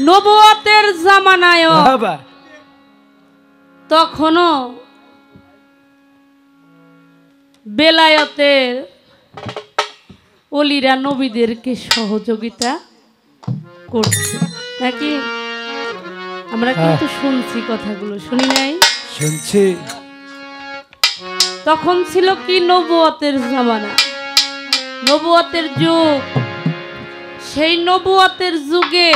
নবুয়তের জামানায় তখনও বেলায়েতের ওলিরা নবীদেরকে সহযোগিতা করছে নাকি? আমরা কিন্তু শুনছি কথাগুলো, শুনি নাই? শুনছি। তখন ছিল কি নবুয়তের জামানা, নবুয়তের যুগ। সেই নবুয়তের যুগে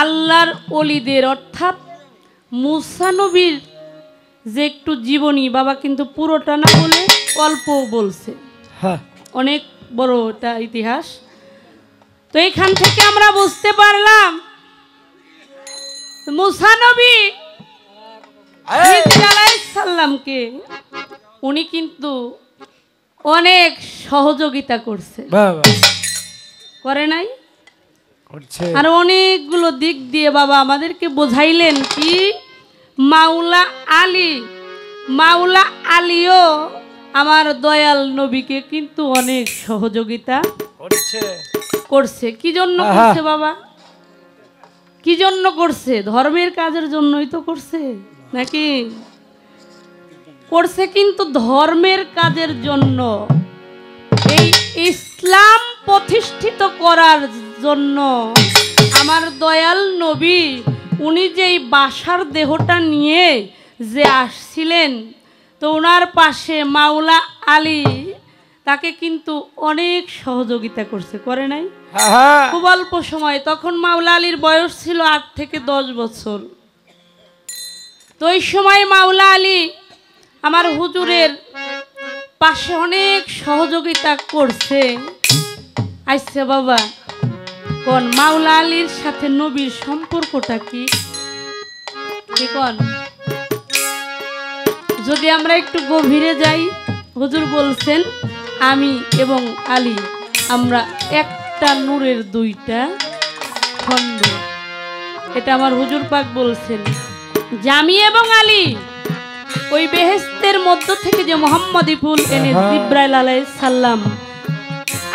আল্লাহর ওলিদের অর্থাৎ মুসা নবীর যে একটু জীবনী, বাবা কিন্তু পুরোটা না বলে অল্প বলছে, অনেক বড় এটা ইতিহাস। তো এখান থেকে আমরা বুঝতে পারলাম মুসা নবী আলাইহিস সালামকে উনি কিন্তু অনেক সহযোগিতা করছে, করে নাই? আর অনেকগুলো দিক দিয়ে বাবা আমাদেরকে বোঝাইলেন কি মাওলা আলীও আমার দয়াল নবীকে কিন্তু অনেক সহযোগিতা করছে। কি জন্য করছে বাবা? কি জন্য করছে? ধর্মের কাজের জন্যই তো করছে নাকি? করছে কিন্তু ধর্মের কাজের জন্য, এই ইসলাম প্রতিষ্ঠিত করার জন্য। আমার দয়াল নবী উনি যেই বাসার দেহটা নিয়ে যে আসছিলেন, তো ওনার পাশে মাওলা আলী তাকে কিন্তু অনেক সহযোগিতা করছে, করে নাই? খুব অল্প সময়, তখন মাওলা আলীর বয়স ছিল 8 থেকে 10 বছর। তো ওই সময় মাওলা আলী আমার হুজুরের পাশে অনেক সহযোগিতা করছে। আচ্ছা বাবা, কোন মাওলা আলীর সাথে নবীর সম্পর্কটা কি কোন? যদি আমরা একটু গভীরে যাই, হুজুর বলছেন আমি এবং আলী আমরা একটা নূরের 2টা খণ্ড। এটা আমার হুজুর পাক বলছেন যে আমি এবং আলী ওই বেহেশতের মধ্য থেকে যে মোহাম্মদী ফুল এনে জিব্রাইল আলাইহিস সালাম,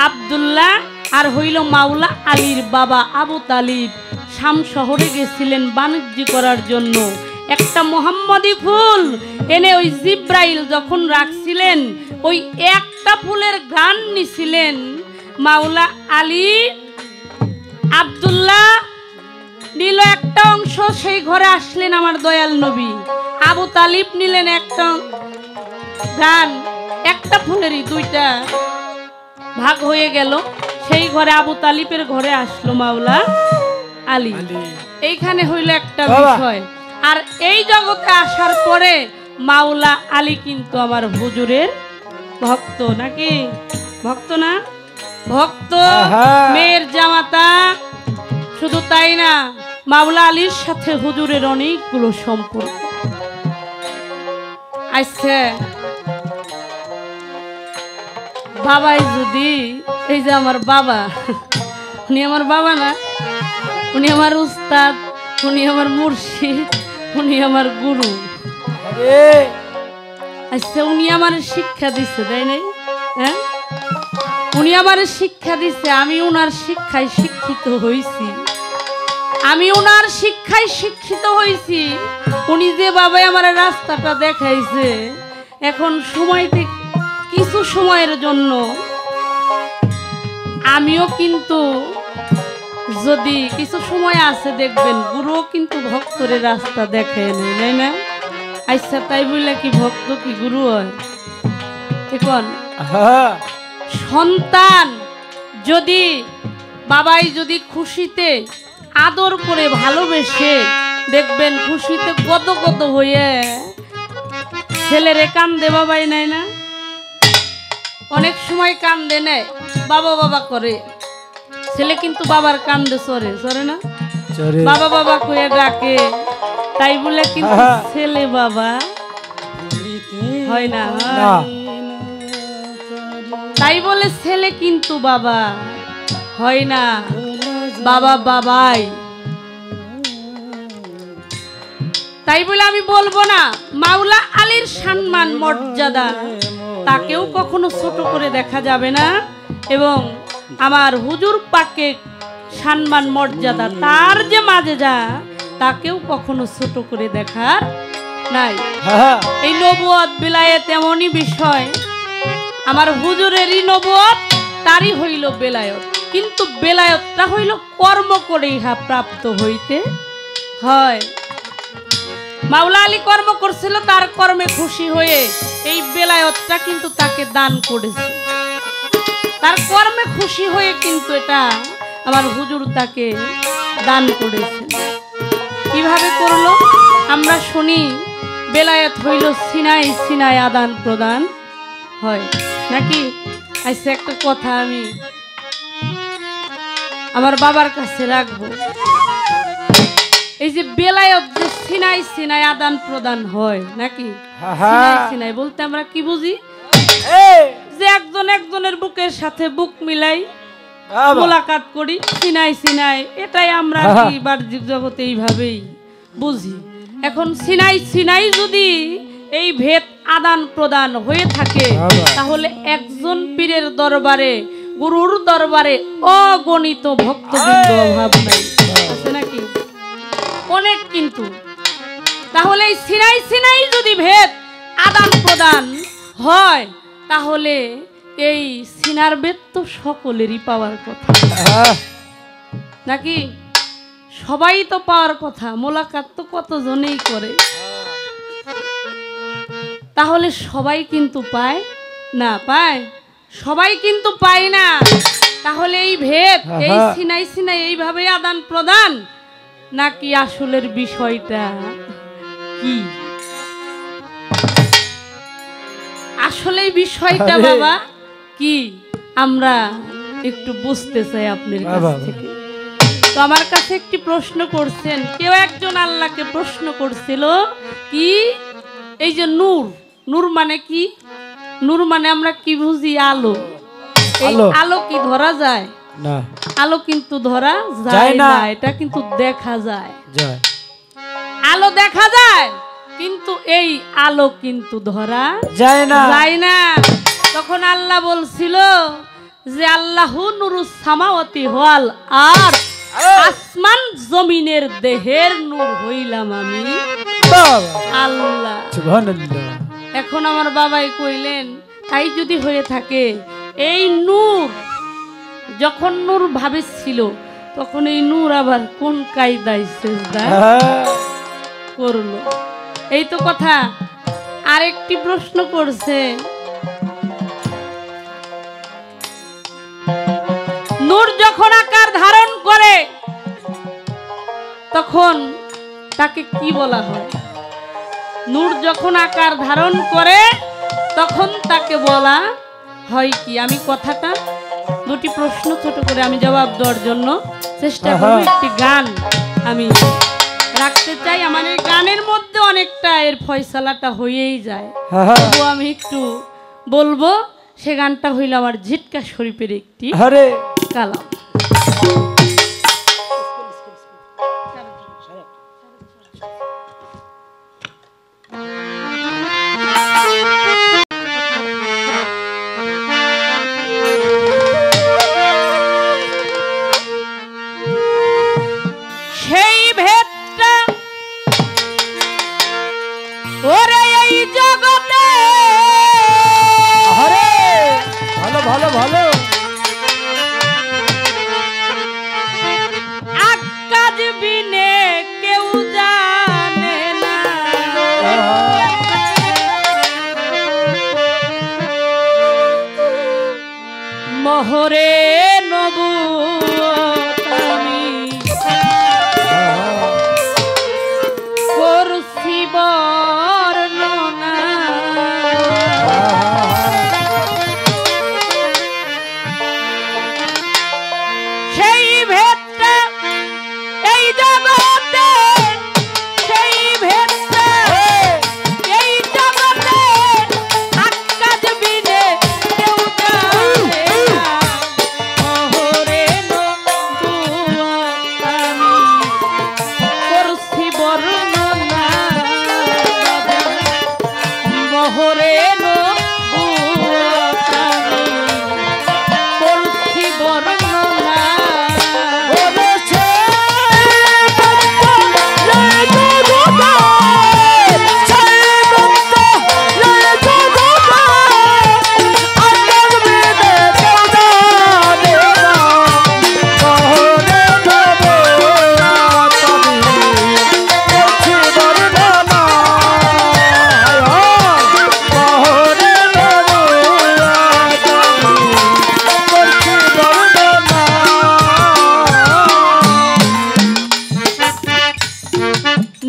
আব্দুল্লাহ আর হইল মাওলা আলীর বাবা আবু তালিব শাম শহরে গেছিলেন বাণিজ্য করার জন্য। একটা মোহাম্মদী ফুল এনে ওই জিব্রাইল যখন রাখছিলেন, ওই একটা ফুলের গান নিছিলেন মাওলা আলী, আব্দুল্লাহ নিল একটা অংশ, সেই ঘরে আসলেন আমার দয়াল নবী। আবু তালিব নিলেন একটা গান, একটা ফুলেরই 2টা ভাগ হয়ে গেল, সেই ঘরে আবু তালিবের ঘরে আসলো মাওলা আলী। এইখানে হইল একটা বিষয়। আর এই জগতে আসার পরে মাওলা আলী কিন্তু আমার হুজুরের ভক্ত নাকি? ভক্ত না? ভক্ত, মেয়ের জামাতা। শুধু তাই না, মাওলা আলীর সাথে হুজুরের অনেকগুলো সম্পর্ক। আচ্ছা বাবাই যদি, এই যে আমার বাবা, উনি আমার বাবা না, উনি আমার উস্তাদ, উনি আমার মুর্শিদ, উনি আমার গুরু। আচ্ছা উনি আমার শিক্ষা দিচ্ছে, তাই নাই? হ্যাঁ, উনি আমার শিক্ষা দিচ্ছে, আমি ওনার শিক্ষায় শিক্ষিত হয়েছি। আমি ওনার শিক্ষায় শিক্ষিত হয়েছি। উনি যে বাবা আমার রাস্তাটা দেখাইছে, এখন সময়তে কিছু সময়ের জন্য আমিও কিন্তু, যদি কিছু সময় আছে দেখবেন গুরুও কিন্তু ভক্তরে রাস্তা দেখায় নেই, তাই না? আচ্ছা তাই বললে কি ভক্ত কি গুরু হয়? এখন সন্তান যদি বাবাই যদি খুশিতে আদর করে ভালোবেসে, দেখবেন খুশিতে কত কত হয়ে ছেলেরে কান্দে বাবাই নেয় না? অনেক সময় কান্দে নেয়, বাবা বাবা করে, ছেলে কিন্তু বাবার কান্দে চরে না? বাবা বাবা কয়ে ডাকে, তাই বলে কিন্তু ছেলে বাবা হয় না। তাই বলে ছেলে কিন্তু বাবা হয় না, বাবা বাবাই। তাই বলে আমি বলবো না মাওলা আলীর সম্মান মর্যাদা তাকেও কখনো ছোট করে দেখা যাবে না, এবং আমার হুজুর পাকে সম্মান মর্যাদা, তার যে মাঝে যা তাকেও কখনো ছোট করে দেখার নাই। এই নবুয়ত বিলায়েত এমনই বিষয়, আমার হুজুরেরই নবুয়ত, তারই হইল বেলায়ত, কিন্তু বেলায়তটা হইল কর্ম করে ইহা প্রাপ্ত হইতে হয়। মাওলা আলী কর্ম করছিল, তার কর্মে খুশি হয়ে এই বেলায়তটা কিন্তু তাকে দান করেছে, তার কর্মে খুশি হয়ে কিন্তু এটা আমার হুজুর তাকে দান করেছে। কিভাবে করলো আমরা শুনি। বেলায়েত হইল সিনাই সিনাই আদান প্রদান হয় নাকি। আচ্ছা, একটা কথা আমি আমার বাবার কাছে রাখবো। এই যে বেলায়েত যে সিনাই সিনাই আদান প্রদান হয় নাকি, সিনাই সিনাই বলতে আমরা কি বুঝি? যে একজন একজনের বুকের সাথে বুক মিলাই মোলাকাত করি, সিনাই সিনাই, এটাই আমরা কি বাহ্যিক জগতে এইভাবেই বুঝি। এখন সিনাই সিনাই যদি এই ভেদ আদান প্রদান হয়ে থাকে, তাহলে একজন পীরের দরবারে, গুরুর দরবারে অগণিত ভক্তবৃন্দ অভাব নাই, আছে নাকি? অনেক। কিন্তু তাহলে এই সিনাই সিনাই যদি ভেদ আদান প্রদান হয়, তাহলে এই সিনার ভেদ তো সকলেরই পাওয়ার কথা নাকি? সবাই তো পাওয়ার কথা, মোলাকাত তো কতজনেই করে, তাহলে সবাই কিন্তু পায় না, পায় সবাই কিন্তু পায় না। তাহলে এই ভেদ, এই সিনাই সিনাই এইভাবে আদান প্রদান, নাকি আসলের বিষয়টা কি? আসলে বিষয়টা বাবা কি আমরা একটু বুঝতে চাই আপনার কাছ থেকে। তো আমার কাছে একটি প্রশ্ন করছেন, কেউ একজন আল্লাহকে প্রশ্ন করছিল কি, এই যে নূর, নূর মানে কি? নূর মানে আমরা কি বুঝি? আলো। এই আলো কি ধরা যায় না? আলো কিন্তু ধরা যায় না, এটা কিন্তু দেখা যায়। আলো দেখা যায়, কিন্তু এই আলো কিন্তু ধরা যায় না, যায় না। তখন আল্লাহ বলছিল যে আল্লাহু নূরুস সামাওয়াতি ওয়াল আরদ, আসমান জমিনের দেহের নূর হইলাম আমি আল্লাহ। সুবহানাল্লাহ। এখন আমার বাবাই কইলেন, তাই যদি হয়ে থাকে, এই নূর যখন নূর ভাবেছিল, তখন এই নূর আবার কোন কায়দায় সিজদা করলো? এই তো কথা। আরেকটি প্রশ্ন করছে, নূর যখন আকার ধারণ করে তখন তাকে কি বলা হয়? নূর যখন আকার ধারণ করে তখন তাকে বলা হয় কি? আমি কথাটা দুটি প্রশ্ন ছোট করে আমি জবাব দেওয়ার জন্য চেষ্টা করব। একটি গান আমি রাখতে চাই, আমার এই গানের মধ্যে অনেকটা এর ফয়সালাটা হয়েই যায়, তবু আমি একটু বলবো। সে গানটা হইল আমার ঝিটকা শরীফের একটি কালাম। সেই ভেদটা ওরে এই জগতে, ভালো ভালো ভালো,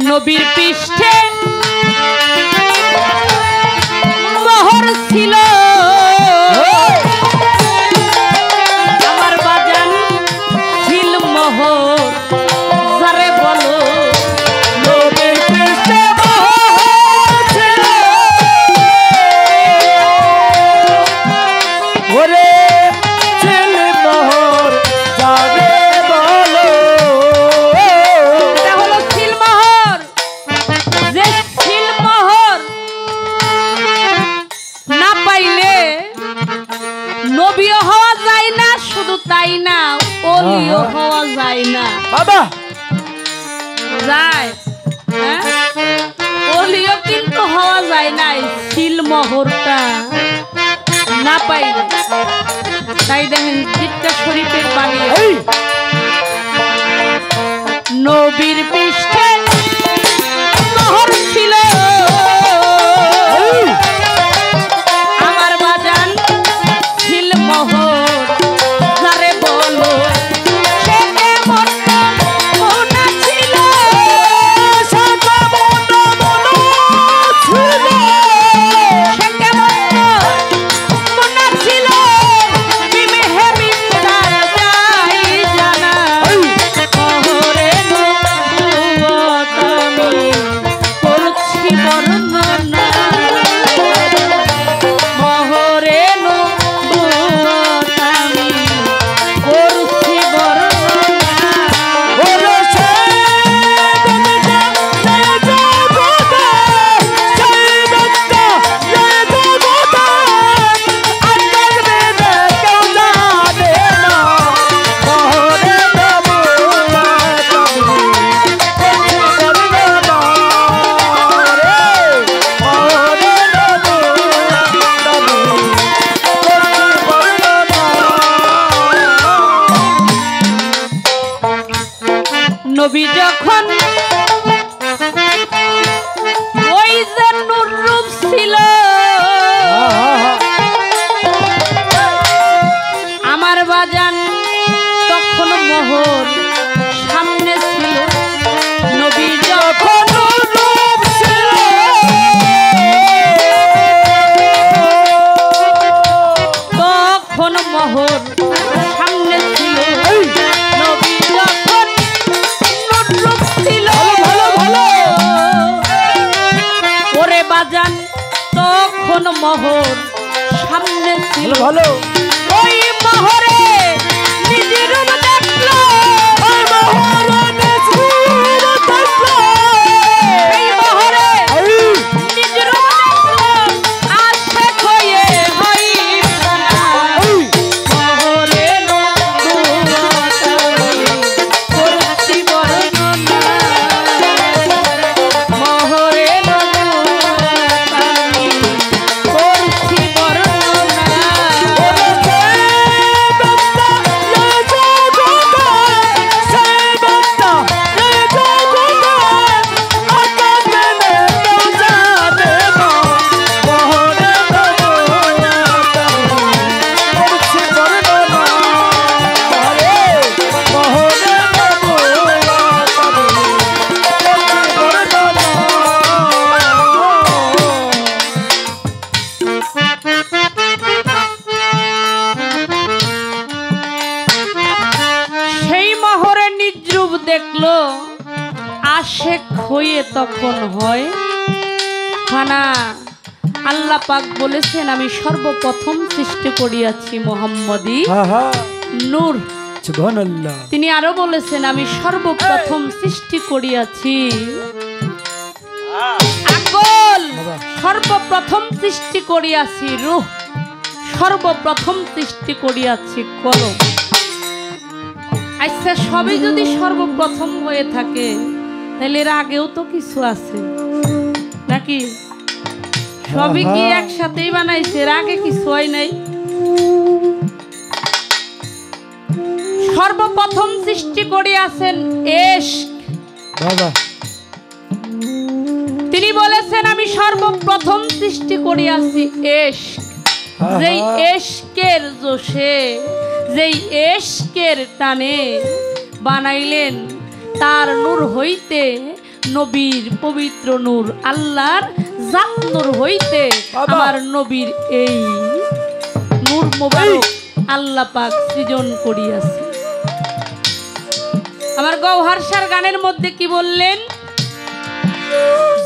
নবীর পৃষ্ঠে মোহর ছিল আমার বাজান ছিল মোহর যারে বলো নবীর পৃষ্ঠে মোহর ছিল ওরে ছিল মোহর যারে বলো এটা হলো সিলমোহর যে সিলমোহর না পাইলে নবীও হওয়া যায় না, শুধু তাই না ওলিও হওয়া যায় না। বাবা যায় হ্যাঁ, ওলিও কিন্তু হওয়া যায় না সিলমোহরটা না পাইলে। তাই দেখেন জিক্কা শরীফের বাণী এই নবীর পৃষ্ঠে মোহর ছিল এই আমার বাজান ছিল মোহর যারে বলো সে কেমন মোনা ছিল সাদা মনো মনো ছিল সে কেমন মোনা ছিল মিমে হে মিমদার যাই জানা এই মোহরে নবুয়ত আমি করছি বর্ণনা মোহরে নবুয়ত আমি করছি বর্ণনা ওরে সে বন্দা জয় জগতা জয় বন্দা জয় জগতা আকাশ বেদে কেউ জানে না মোহরে নবুয়ত আমি করছি বর্ণনা রে মোহরে নবুয়ত আমি করছি বর্ণনা নবী যখন ওই যে নূর রূপ ছিল আমার বাজান তখন মোহর সামনে ছিল নবী যখন নূর রূপ ছিল তখন মোহর সামনে ছিল নবী যখন নূর রূপ ছিল ভালো, ভালো, ওরে বাজান তখন মোহর সামনে ছিল ভালো ওই মোহরে নিজের রূপ দেখলো ওই মহারানী ছিল দেখলো এই মোহরে এই নিজের রূপ দেখলো আশে হয়ে হই প্রাণা এই মোহরে নবুয়ত আমি করছি বর্ণনা মোহরে নবুয়ত আমি করছি বর্ণনা ওরে সে বন্দা জয় জগতা সে বন্দা জয় জগতা আকাশ বেদে কেউ জানে না মোহরে নবুয়ত আমি করছি বর্ণনা রে মোহরে নবুয়ত আমি করছি বর্ণনা সেই মোহরে নিজ রূপ দেখলো আশেক হয়ে তখন হয় খানা। আল্লাহ পাক বলেছেন আমি সর্বপ্রথম সৃষ্টি করিয়াছি মোহাম্মদী নূর। সুবহানাল্লাহ তিনি আরো বলেছেন আমি সর্বপ্রথম সৃষ্টি করিয়াছি আকল, সর্বপ্রথম সৃষ্টি করিয়াছি রূহ, সর্বপ্রথম সৃষ্টি করিয়াছি কলম। আচ্ছা সবই যদি সর্বপ্রথম হয়ে থাকে তাহলে এর আগেও তো কিছু আছে নাকি? সবই কি একসাথেই বানাইছে, এর আগে কিছু হয় নাই? সর্বপ্রথম সৃষ্টি করিয়াছেন এশক। বাবা তিনি বলেছেন আমি সর্বপ্রথম সৃষ্টি করিয়াছি এশক। যেই এশকের জোশে, যেই এশকের টানে বানাইলেন তার নূর হইতে নবীর পবিত্র নূর, আল্লাহর জাত নূর হইতে আমার নবীর এই নূর মোবারক আল্লাহ পাক সৃজন করিয়াছে। আমার গৌহার শার গানের মধ্যে কি বললেন,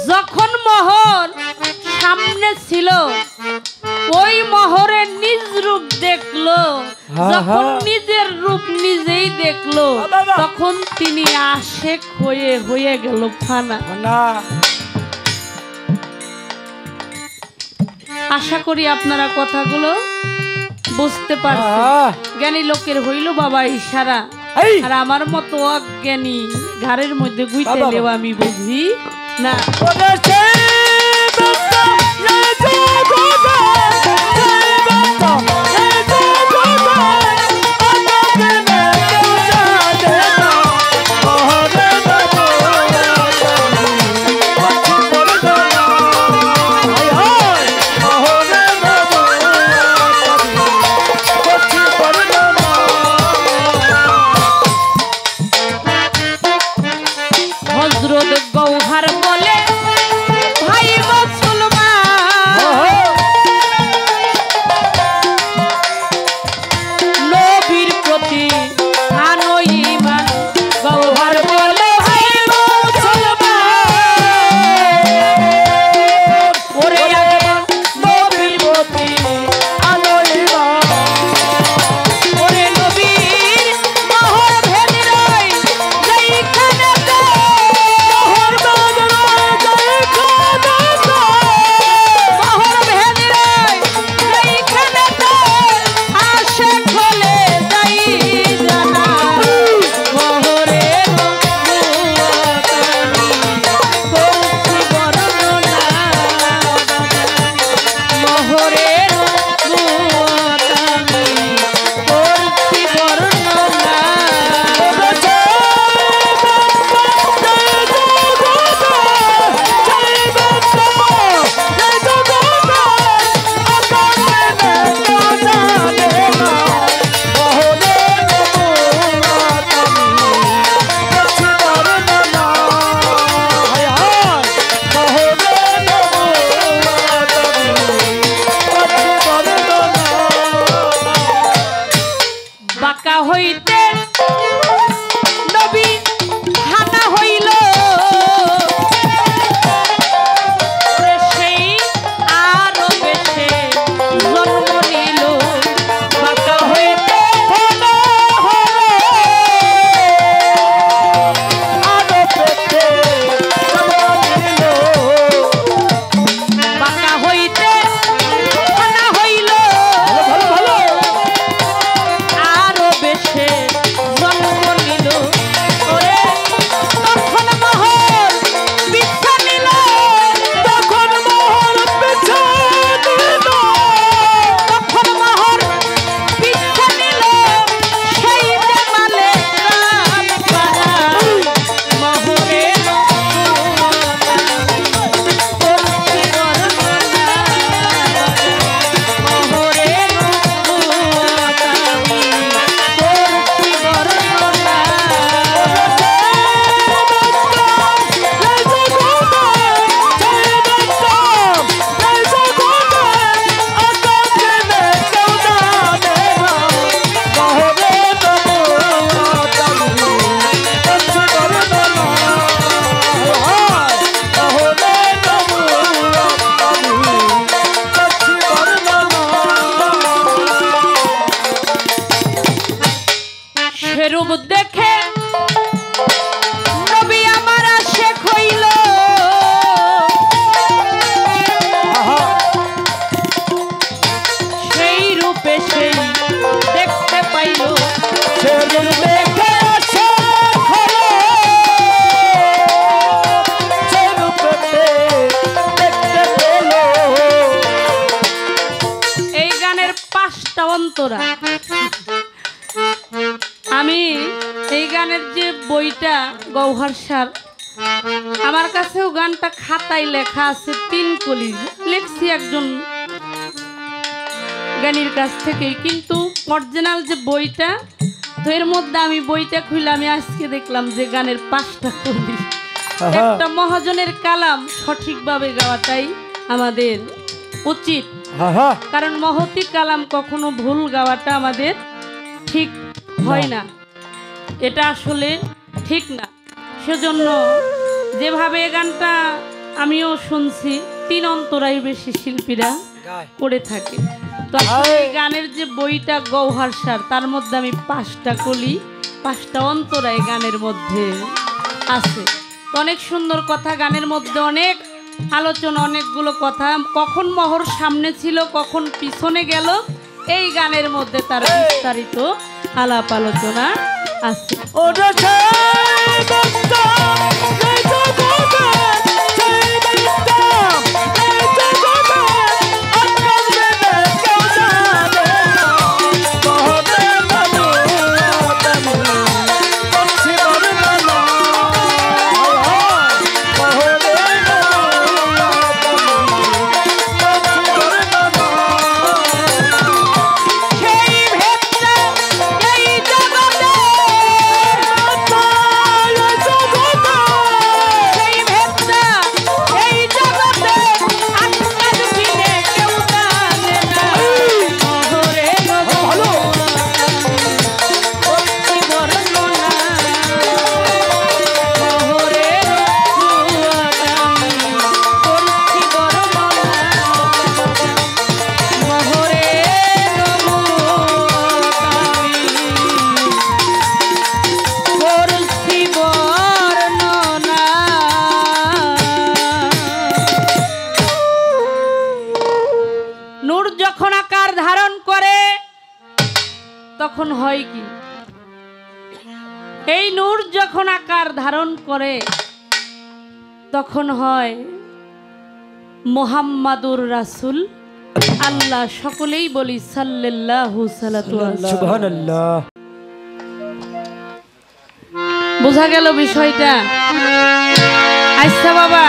যখন মোহর সামনে ছিল ওই মোহরের নিজ রূপ দেখলো, যখন নিজের রূপ নিজেই দেখলো তখন তিনি আশেক হয়ে গেল ফানা। আশা করি আপনারা কথাগুলো বুঝতে পারছেন। জ্ঞানী লোকের হইল বাবা ইশারা, আর আমার মতো অজ্ঞানী ঘাড়ের মধ্যে গুইতেলেও আমি বুঝি না। হযরত গৌহার বলে ভাই মুসলমান, নবীর প্রতি আনো ঈমান। গৌহার বলে ভাই মুসলমান, ওরে নবীর প্রতি আনো ঈমান। ওরে নবীর মোহর ভেদি রয় যেইখানে হইতে নবী হানা হইল, সেই আরো বেশে জন্ম নিল। বাঁকা হইতে হানা হলো, আরো বেশে জন্ম নিল। বাঁকা হইতে হানা হইল, জন্ম নিল। ওরে তখন মোহর পিছা নিল, তখন মোহর পিছা নিল, তখন মোহর পিছা নিল। সেই জামালে রাম পাড়া মোহরে রূপ দেখে নবী আমার আশেক হইল। সেই রূপে সেই দেখতে পাইল, সেই রূপ দেখে আশেক হলো, সেই রূপে দেখতে পেল। এই গানের 5টা অন্তরা। আমি এই গানের যে বইটা গৌহার শার, আমার কাছেও গানটা খাতায় লেখা আছে 3 কলি, লেখছি একজন জ্ঞানীর কাছ থেকে, কিন্তু অরিজিনাল যে বইটা, তো এর মধ্যে আমি বইটা খুলে আমি আজকে দেখলাম যে গানের 5টা কলি। একটা মহাজনের কালাম সঠিকভাবে গাওয়াটাই আমাদের উচিত, কারণ মহতি কালাম কখনো ভুল গাওয়াটা আমাদের ঠিক হয় না, এটা আসলে ঠিক না। সেজন্য যেভাবে গানটা আমিও শুনছি, 3 অন্তরাই বেশি শিল্পীরা করে থাকে। তো আসলে এই গানের যে বইটা গৌহার সার, তার মধ্যে আমি 5টা কলি 5টা অন্তরায় গানের মধ্যে আছে। তো অনেক সুন্দর কথা গানের মধ্যে, অনেক আলোচনা, অনেকগুলো কথা, কখন মোহর সামনে ছিল কখন পিছনে গেল, এই গানের মধ্যে তার বিস্তারিত আলাপ আলোচনা আছে। তখন হয় কি, এই নূর যখন আকার ধারণ করে তখন হয় মুহাম্মাদুর রাসূল আল্লাহ। সকলেই বলি সাল্লাল্লাহু সাল্লাতু সুবহানাল্লাহ। বোঝা গেল বিষয়টা? আচ্ছা বাবা,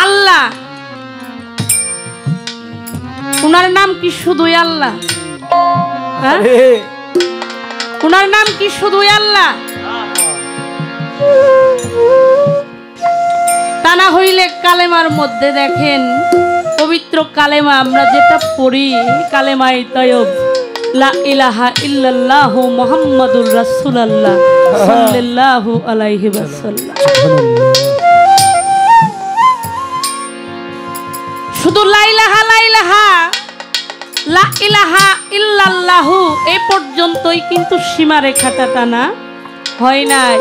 আল্লাহ উনার নাম কি শুধুই আল্লাহ? উনার নাম কি শুধুই আল্লাহ? তা না হইলে কালেমার মধ্যে দেখেন, পবিত্র কালেমা আমরা যেটা পড়ি, কালেমাই তয়ব, লা ইলাহা ইল্লাল্লাহু মুহাম্মাদুর রাসূলুল্লাহ সাল্লাল্লাহু আলাইহি ওয়াসাল্লাম। শুধু লা ইলাহা লা ইলাহা লা ইলাহা ইল্লাল্লাহু এই পর্যন্তই কিন্তু সীমারেখাটা টানা হয় নাই।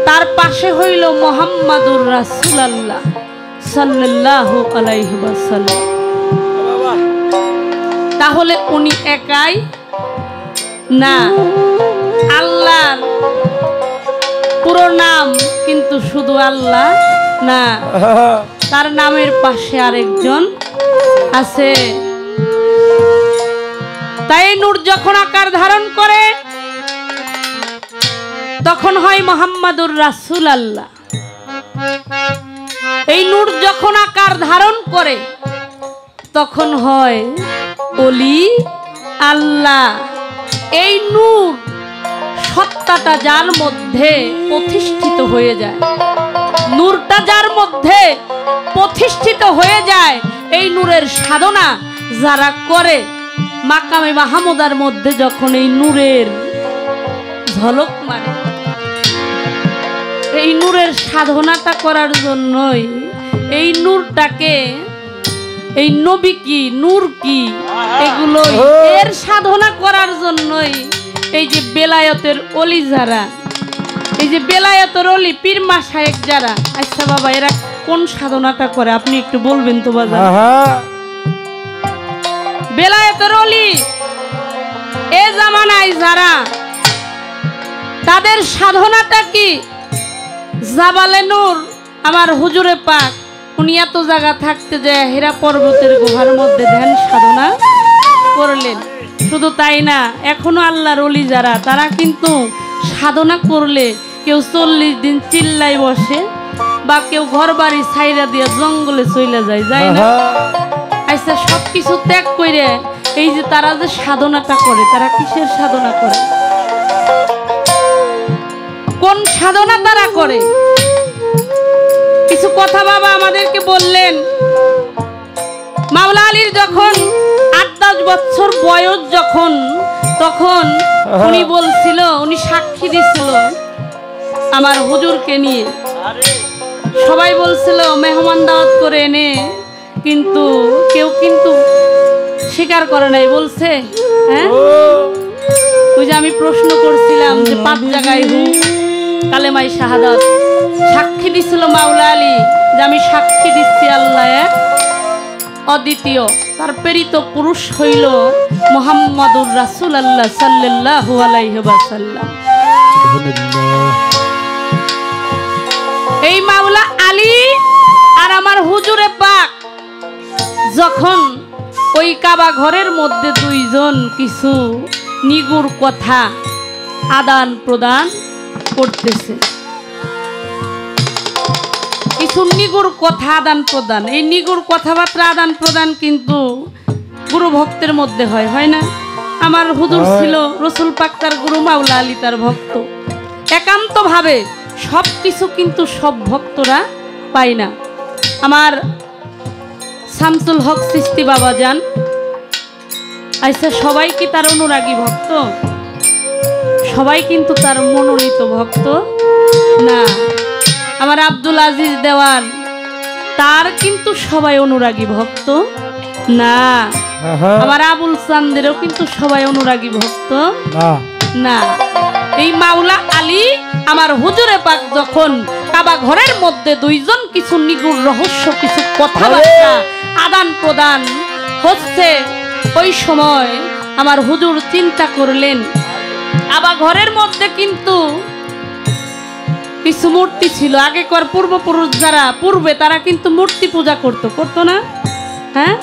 তার পাশে হইল মুহাম্মাদুর রাসূলুল্লাহ সাল্লাল্লাহু আলাইহি ওয়াসাল্লাম। তাহলে উনি একাই না, আল্লাহর পুরো নাম কিন্তু শুধু আল্লাহ না, তার নামের পাশে আরেকজন আছে। তাই নূর যখন আকার ধারণ করে তখন হয় মুহাম্মাদুর রাসূলুল্লাহ। এই নূর যখন আকার ধারণ করে তখন হয় ওলি আল্লাহ। এই নূর সত্তাটা যার মধ্যে প্রতিষ্ঠিত হয়ে যায়, নূরটা যার মধ্যে প্রতিষ্ঠিত হয়ে যায়, এই নূরের সাধনা যারা করে, মাকামে মাহমুদার মধ্যে যখন এই নূরের ঝলক মারে, এই নূরের সাধনাটা করার জন্যই এই নূরটাকে, এই নবী কি নূর কি এগুলো এর সাধনা করার জন্যই এই যে বেলায়েতের ওলি যারা, এই যে বেলায়েতের ওলি পীর মাশায়েখ যারা, আচ্ছা বাবা এরা কোন সাধনাটা করে আপনি একটু বলবেন তো বাজার? বেলায়েতের ওলি এ জামানায় যারা, তাদের সাধনাটা কি? জাবালে নূর আমার হুজুরে পাক উনি এত জায়গা থাকতে যায় হীরা পর্বতের গুহার মধ্যে ধ্যান সাধনা করলেন। শুধু তাই না, এখনো আল্লাহর ওলি যারা, তারা কিন্তু সাধনা করলে কেউ 40 দিন চিল্লাই বসে, বা কেউ ঘর বাড়ি ছাইরা দিয়ে জঙ্গলে চলে যায়, যায় না? আচ্ছা সবকিছু ত্যাগ করে এই যে তারা যে সাধনাটা করে, তারা কিসের সাধনা করে, কোন সাধনা তারা করে? কিছু কথা বাবা আমাদেরকে বললেন। মাওলা আলীর যখন 8-10 বছর বয়স যখন, তখন উনি বলছিল, উনি সাক্ষী দিছিল আমার হুজুরকে নিয়ে। সবাই বলছিল মেহমান দাওয়াত করে এনে, কিন্তু কেউ কিন্তু স্বীকার করে নাই। বলছে হ্যাঁ, ওই যে আমি প্রশ্ন করছিলাম যে 5 জায়গায় হু কালেমাই শাহাদাত, সাক্ষী দিছিল মাওলা আলী যে আমি সাক্ষী দিচ্ছি আল্লাহ এক, অদ্বিতীয়, তার প্রেরিত পুরুষ হইল মুহাম্মাদুর রাসূলুল্লাহ সাল্লাল্লাহু আলাইহি ওয়াসাল্লাম। এই মাওলা আলী আর আমার হুজুরে পাক যখন ওই কাবা ঘরের মধ্যে দুইজন কিছু নিগুড় কথা আদান প্রদান করতেছে, কিছু নিগুড় কথা আদান প্রদান। এই নিগুড় কথাবার্তা আদান প্রদান কিন্তু গুরু ভক্তের মধ্যে হয়, হয় না? আমার হুজুর ছিল রসুল পাক তার গুরু, মাওলা আলী তার ভক্ত। একান্ত ভাবে সব কিছু কিন্তু সব ভক্তরা পায় না। আমার শামসুল হক চিশতি বাবা যান আচ্ছা, সবাই কি তার অনুরাগী ভক্ত? সবাই কিন্তু তার মনোনীত ভক্ত না। আমার আব্দুল আজিজ দেওয়ান, তার কিন্তু সবাই অনুরাগী ভক্ত না। আমার আবুল চান্দেরও কিন্তু সবাই অনুরাগী ভক্ত না। এই মাওলা আলী আমার হুজুরে পাক যখন কাবা ঘরের মধ্যে দুইজন কিছু নিগুড় রহস্য কিছু কথাবার্তা আদান প্রদান হচ্ছে, ওই সময় আমার হুজুর চিন্তা করলেন কাবা ঘরের মধ্যে কিন্তু কিছু মূর্তি ছিল। আগেকার পূর্বপুরুষ যারা পূর্বে, তারা কিন্তু মূর্তি পূজা করতো না? হ্যাঁ,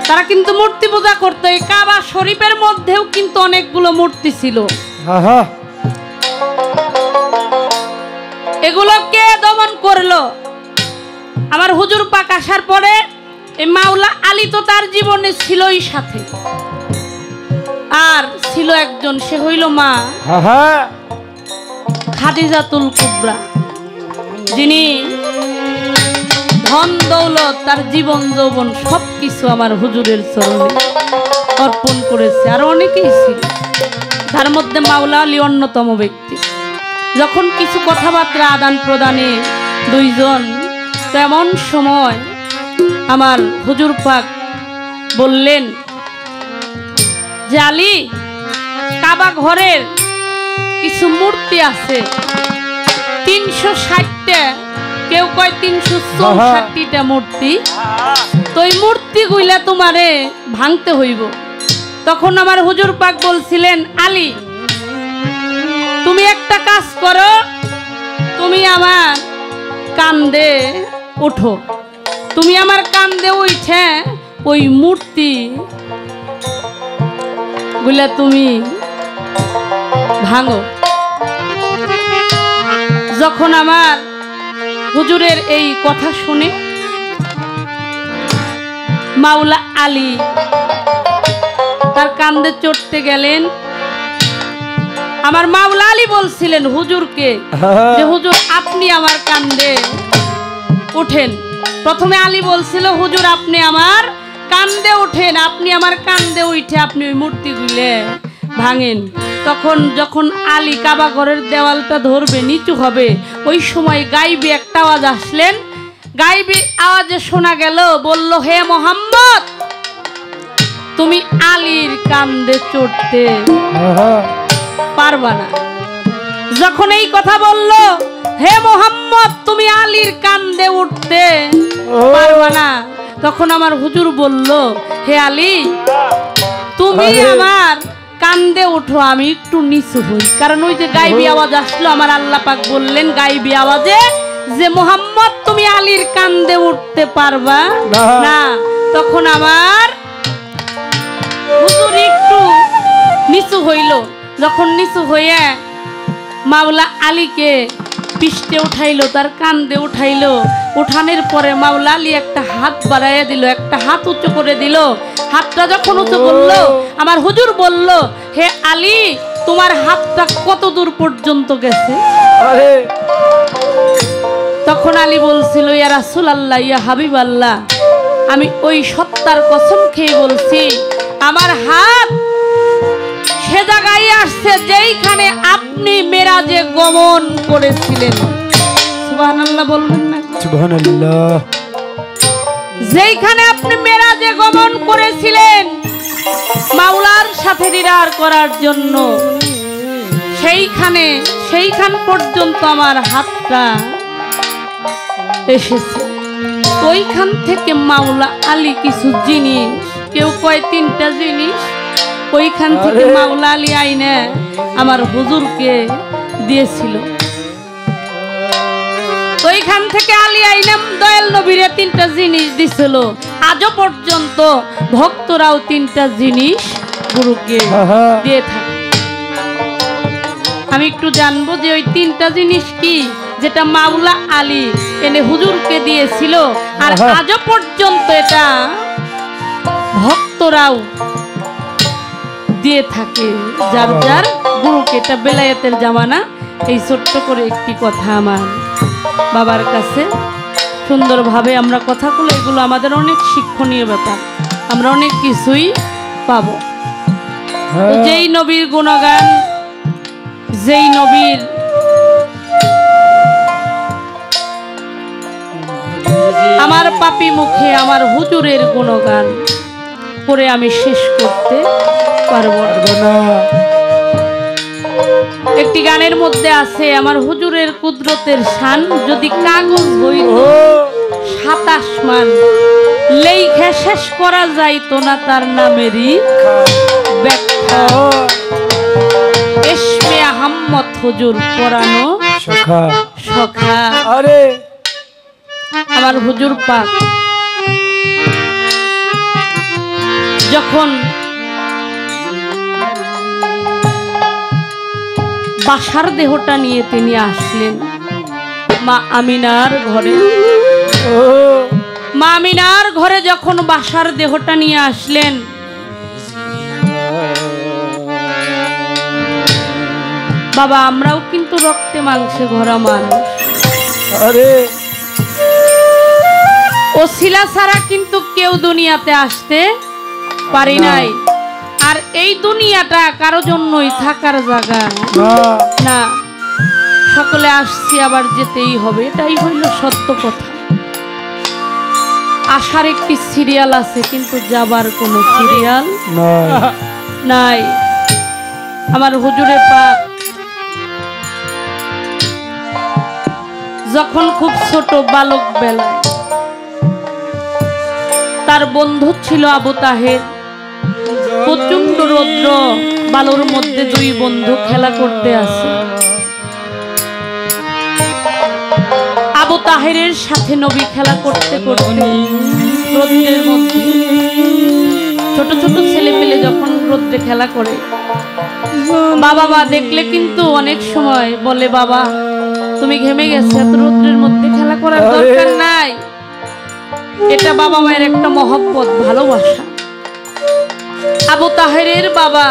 তারা কিন্তু মূর্তি পূজা করতো। এই কাবা শরীফের মধ্যেও কিন্তু অনেকগুলো মূর্তি ছিল। এগুলো কে দমন করলো? আমার হুজুর পাক আসার পরে এই মাওলা আলী তো তার জীবনে ছিলই সাথে, আর ছিল একজন, সে হইল মা খাদিজাতুল কুবরা, যিনি ধন দৌলত তার জীবন যৌবন সবকিছু আমার হুজুরের চরণে অর্পণ করেছে। আর অনেকেই ছিল, তার মধ্যে মাওলা আলী অন্যতম ব্যক্তি। যখন কিছু কথাবার্তা আদান প্রদানে দুইজন, তেমন সময় আমার হুজুর পাক বললেন যে আলী, কাবা ঘরের কিছু মূর্তি আছে 360টা, কেউ কয় 364টা মূর্তি, তো এই মূর্তিগুলা তোমারে ভাঙতে হইব। তখন আমার হুজুর পাক বলছিলেন, আলী তুমি একটা কাজ করো, তুমি আমার কান্দে ওঠো, তুমি আমার কান্দে উঠে ওই মূর্তি গুলা তুমি ভাঙো। যখন আমার হুজুরের এই কথা শুনে মাওলা আলী তার কান্দে চড়তে গেলেন। আমার মাওলা আলী বলছিলেন হুজুরকে যে হুজুর আপনি আমার কান্দে উঠেন। প্রথমে আলী বলছিল হুজুর আপনি আমার কান্দে উঠেন, আপনি আমার কান্দে উঠে আপনি ওই মূর্তিগুলো ভাঙেন। তখন যখন আলী কাবা ঘরের দেওয়ালটা ধরবে, নিচু হবে, ওই সময় গাইবি একটা আওয়াজ আসলেন। গাইবি আওয়াজে শোনা গেল, বলল হে মোহাম্মদ তুমি আলীর কান্দে চড়তে পারবা না। যখন এই কথা বলল, হে মোহাম্মদ তুমি আলীর কান্দে উঠতে পারবা না, তখন আমার হুজুর বলল, হে আলী তুমি আমার কান্দে উঠো, আমি একটু নিচু হই। কারণ ওই যে গাইবি আওয়াজ আসলো, আমার আল্লাহ পাক বললেন গাইবি আওয়াজে যে মোহাম্মদ তুমি আলীর কান্দে উঠতে পারবা না। তখন আমার হুজুর একটু নিচু হইল। যখন নিচু হইয়া মাওলা আলীকে পৃষ্ঠে উঠাইলো, তার কান্দে উঠাইলো, উঠানের পরে মাওলা আলী একটা হাত বাড়াইয়া দিল, একটা হাত উঁচু করে দিল। হাতটা যখন উঁচু করলো, আমার হুজুর বলল, হে আলী, তোমার হাতটা কত দূর পর্যন্ত গেছে? তখন আলী বলছিল, ইয়া রাসূলুল্লাহ, ইয়া হাবিবাল্লাহ, আমি ওই সত্তার কসম খেয়ে বলছি, আমার হাত সে জায়গায় আসছে যেইখানে আপনি মেরাজে গমন করেছিলেন। সুবহানাল্লাহ বলবেন না? সুবহানাল্লাহ। যেইখানে আপনি মেরাজে গমন করেছিলেন মাওলার সাথে দিদার করার জন্য, সেইখান পর্যন্ত আমার হাতটা এসেছে। ওইখান থেকে মাওলা আলী কিছু জিনিস, কেউ কয় 3টা জিনিস, ওইখান থেকে মাওলা আলী আইনে আমার হুজুরকে দিয়েছিল। ওইখান থেকে আলী আইনাম দয়াল নবীরে 3টা জিনিস দিছিল। আজও পর্যন্ত ভক্তরাও 3টা জিনিস গুরুকে দিয়ে থাকে। আমি একটু জানবো যে ওই 3টা জিনিস কি, যেটা মাওলা আলী এনে হুজুরকে দিয়েছিল, আর আজও পর্যন্ত এটা ভক্তরাও দিয়ে থাকে যার যার গুরুকে। এটা বেলায়েতের জামানা। এই ছোট্ট করে একটি কথা আমার বাবার কাছে সুন্দরভাবে আমরা কথাগুলো, এগুলো আমাদের অনেক শিক্ষণীয় ব্যাপার, আমরা অনেক কিছুই পাবো। যেই নবীর গুণগান, যেই নবীর আমার পাপী মুখে আমার হুজুরের গুণগান করে আমি শেষ করতে পারবো না। একটি গানের মধ্যে আছে, আমার হুজুরের কুদরতের শান যদি কাগজ হইত 7 আসমান, লেখা শেষ করা যাইতো না তার নামেরই ব্যাখ্যা। এসমে আহম্মদ হুজুর পরানো সখা। আরে আমার হুজুর পাক যখন বাসার দেহটা নিয়ে তিনি আসলেন মা আমিনার ঘরে, মা আমিনার ঘরে যখন বাসার দেহটা নিয়ে আসলেন, বাবা আমরাও কিন্তু রক্তে মাংসে ভরা মানুষ, ওসিলা ছাড়া কিন্তু কেউ দুনিয়াতে আসতে পারি নাই। আর এই দুনিয়াটা কারো জন্যই থাকার জায়গা না, সকলে আসছি আবার যেতেই হবে, এটাই হইল সত্য কথা। আসার একটি সিরিয়াল আছে কিন্তু যাবার কোনো সিরিয়াল নাই। আমার হুজুরে পাক যখন খুব ছোট বালক বেলায়, তার বন্ধু ছিল আবু তাহের। প্রচন্ড রৌদ্র, বালুর মধ্যে 2 বন্ধু খেলা করতে আছে। আবু তাহেরের সাথে নবী খেলা করতে করতে রৌদ্রের মধ্যে, ছোট ছোট ছেলে পেলে যখন রৌদ্রে খেলা করে, বাবা মা দেখলে কিন্তু অনেক সময় বলে, বাবা তুমি ঘেমে গেছে, এত রৌদ্রের মধ্যে খেলা করার দরকার নাই। এটা বাবা মায়ের একটা মহব্বত, ভালোবাসা। আবু তাহেরের বাবা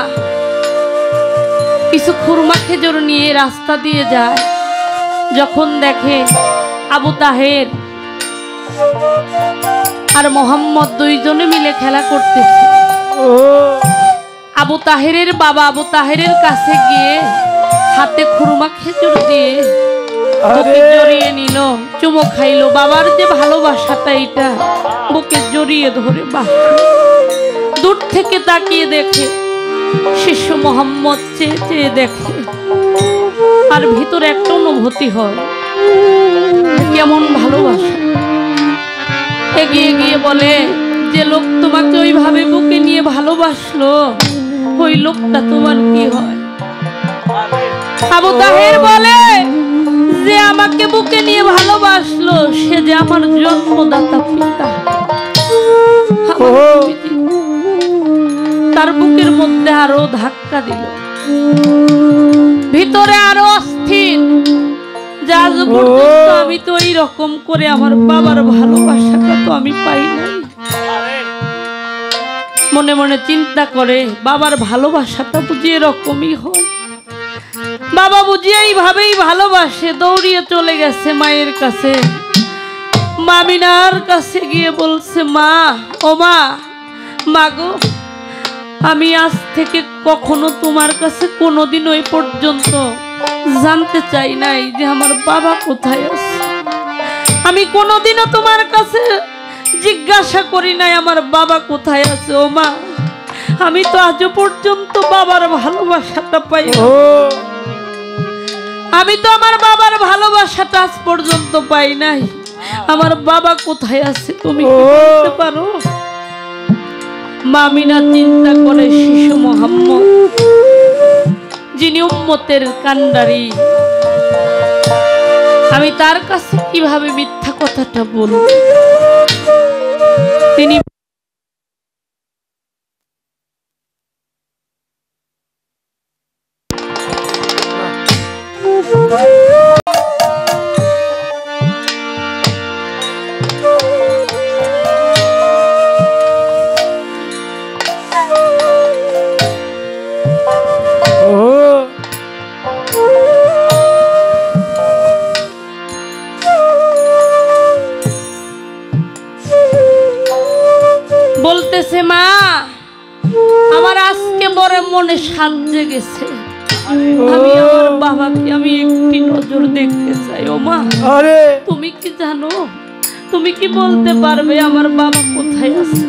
কিছু খুরমা খেজুর নিয়ে রাস্তা দিয়ে যায়। যখন দেখে আবু তাহের আর মোহাম্মদ 2 জনে মিলে খেলা করতেছে, আবু তাহেরের বাবা আবু তাহেরের কাছে গিয়ে হাতে খুরমা খেজুর দিয়ে বুকে জড়িয়ে নিল, চুমো খাইলো। বাবার যে ভালোবাসাটা, এটা বুকে জড়িয়ে ধরে বাহ দূর থেকে তাকিয়ে দেখে, শিশু মোহাম্মদ চেয়ে চেয়ে দেখে, আর ভিতরে একটা অনুভূতি হয় কেমন ভালোবাসা। এগিয়ে গিয়ে বলে, যে লোক তোমাকে ওইভাবে বুকে নিয়ে ভালোবাসলো, ওই লোকটা তোমার কি হয়? আবু তাহের বলে, যে আমাকে বুকে নিয়ে ভালোবাসলো সে যে আমার জন্মদাতা পিতা। তার বুকের মধ্যে আরো ধাক্কা দিল, ভিতরে আরো অস্থির। যে আজ পর্যন্ত আমি তো এইরকম করে আমার বাবার ভালোবাসাটা তো আমি পাই নাই। মনে মনে চিন্তা করে বাবার ভালোবাসাটা বুঝি এরকমই হয়, বাবা বুঝি এইভাবেই ভালোবাসে। দৌড়িয়ে চলে গেছে মায়ের কাছে, মামিনার কাছে গিয়ে বলছে, মা, ও মা, মাগো, আমি আজ থেকে কখনো তোমার কাছে কোনোদিন ওই পর্যন্ত জানতে চাই নাই যে আমার বাবা কোথায় আছে। আমি কোনোদিনও তোমার কাছে জিজ্ঞাসা করি নাই আমার বাবা কোথায় আছে। ও মা, আমি তো আজও পর্যন্ত বাবার ভালোবাসাটা পাই, আমি তো আমার বাবার ভালোবাসাটা আজ পর্যন্ত পাই নাই। আমার বাবা কোথায় আছে তুমি কি বলতে পারো? মামিনা চিন্তা করে শিশু মোহাম্মদ, যিনি উম্মতের কান্ডারি, আমি তার কাছে কিভাবে মিথ্যা কথাটা বলব? তিনি বলতেছে, মা, আমার আজকে বড় মনে সাজে গেছে, আমি আমার বাবাকে আমি একটি নজর দেখতে চাই। ও মা, তুমি কি জানো, তুমি কি বলতে পারবে আমার বাবা কোথায় আছে?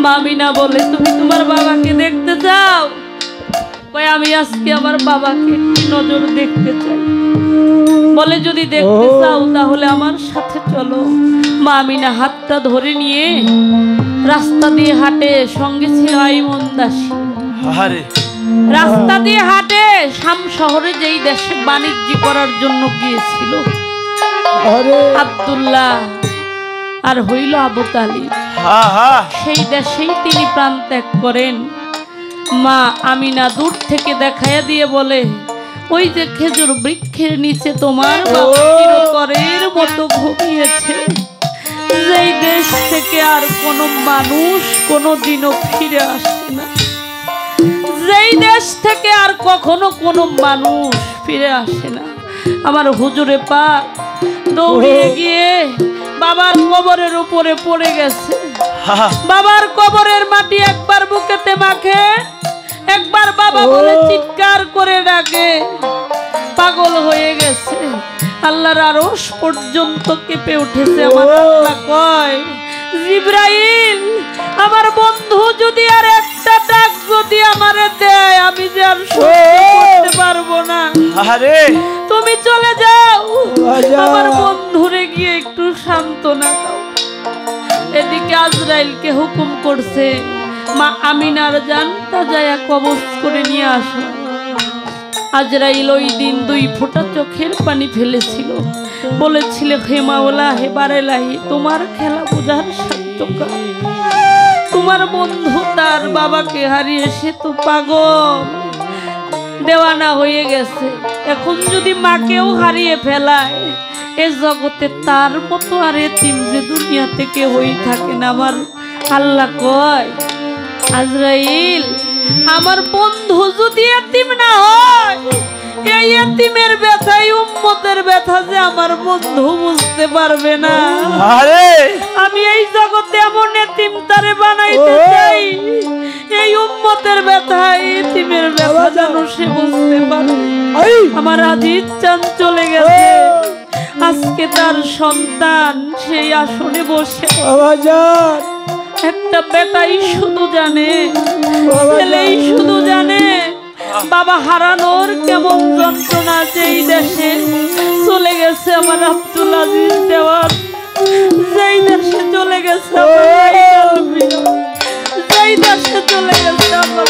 মামিনা বলে, তুমি তোমার বাবাকে দেখতে চাও? কয়, আমি আজকে আমার বাবাকে একটি নজর দেখতে চাই। বলে, যদি দেখতে চাও তাহলে আমার সাথে চলো। মামিনা হাতটা ধরে নিয়ে রাস্তা দিয়ে হাঁটে, সঙ্গে ছিল আইমন দাসী। রাস্তা দিয়ে হাঁটে শাম শহরে, যেই দেশে বাণিজ্য করার জন্য গিয়েছিল আব্দুল্লাহ আর হইল আবু তালিব, সেই দেশেই তিনি প্রাণ ত্যাগ করেন। মা আমিনা দূর থেকে দেখাইয়া দিয়ে বলে, ওই যে খেজুর বৃক্ষের নিচে তোমার বাবা চিরতরের মতো ঘুমিয়েছে, যেই দেশ থেকে আর কোনো মানুষ কোনোদিনও ফিরে আসে না, যেই দেশ থেকে আর কখনো কোনো মানুষ ফিরে আসে না। আমার হুজুরে পাক দৌড়িয়ে গিয়ে বাবার কবরের উপরে পড়ে গেছে। বাবার কবরের মাটি একবার বুকেতে মাখে, একবার বাবা বলে চিৎকার করে ডাকে, পাগল হয়ে গেছে। আল্লাহর আরশ পর্যন্ত কেঁপে উঠেছে। আমার আল্লাহ কয়, জিবরাইল, আমার বন্ধু যদি আর একটা ডাক যদি আমারে দেয়, আমি যে আর সহ্য করতে পারবো না, তুমি চলে যাও, আমার বন্ধুরে গিয়ে একটু সান্ত্বনা দাও। এদিকে আজরাইলকে হুকুম করছে, মা আমিনার জানটা যায় কবজ করে নিয়ে আসো। আজরাইল ওই দিন 2 ফোঁটা চোখের পানি ফেলেছিল, বলেছিল, হে মাওলা, হে বারেলাহি, তোমার খেলা বোঝার সাধ্য কার? তোমার বন্ধু তার বাবাকে হারিয়ে সে তো পাগল, দেওয়ানা হয়ে গেছে। এখন যদি মাকেও হারিয়ে ফেলায়, এ জগতে তার মতো আর এতিম যে দুনিয়াতে কেউই থাকে না। আমার আল্লাহ কয়, আজরাইল, আমার বন্ধু যদি এতিম না হয়, এই এতিমের ব্যথাই উম্মতের ব্যথা যে আমার বন্ধু বুঝতে পারবে না। আমি এই জগতে এমন এতিম তারে বানাইতে চাই, এই উম্মতের ব্যথা, এতিমের ব্যথা যেন সে বুঝতে পারে। আমার আজিজ চাঁদ চলে গেছে, আজকে তার সন্তান সেই আসনে বসে, একটা বেটাই শুধু জানে, ছেলেই শুধু জানে বাবা হারানোর কেমন যন্ত্রণা। যেই দেশে চলে গেছে আমার আব্দুল আজিজ দেওয়ান, যেই দেশে চলে গেছে আমার যেই দেশে চলে গেছে আমার